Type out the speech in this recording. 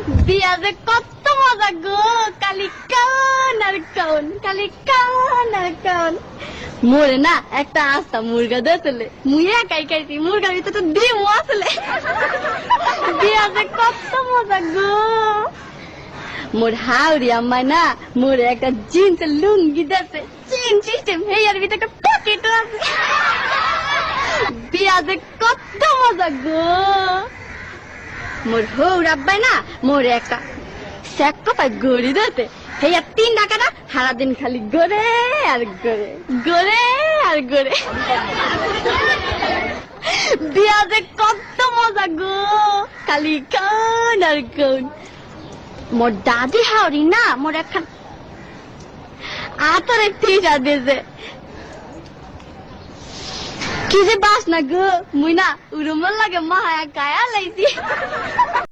বিয়া যে কত মজা গো, কালি কান আর কান, কালি কান আর কান। মোরে না একটা আস্তা মুরগা দিয়েছিলে, মুই একাই খাইছি, মুরগার ভিতরে তো ডিম আসলে। বিয়া যে কত মজা গো। মোর হাওড়ি আম্মাই না মোরে একটা জিন্সের লুঙ্গি দিয়েছে, চেন সিস্টেম, হেয়ার ভিতরে একটা পকেটও আছে। বিয়া যে কত মজা গো। মোর হৌর আব্বাই না মোরে একটা স্যাক্কো পাই গড়ি দিতে, হেয়ার 3 টাকা না সারাদিন খালি গড়ে আর গড়ে, গড়ে আর গড়ে। বিয়া যে কত মজা গো, খালি কান আর কান। মোর দাদি হাওড়ি না মোর একখান আতরে টিটা দিয়েছে, কি যে বাস না গো, মুই না উড়ুমল লাগে মায়া গায়া লাইছি।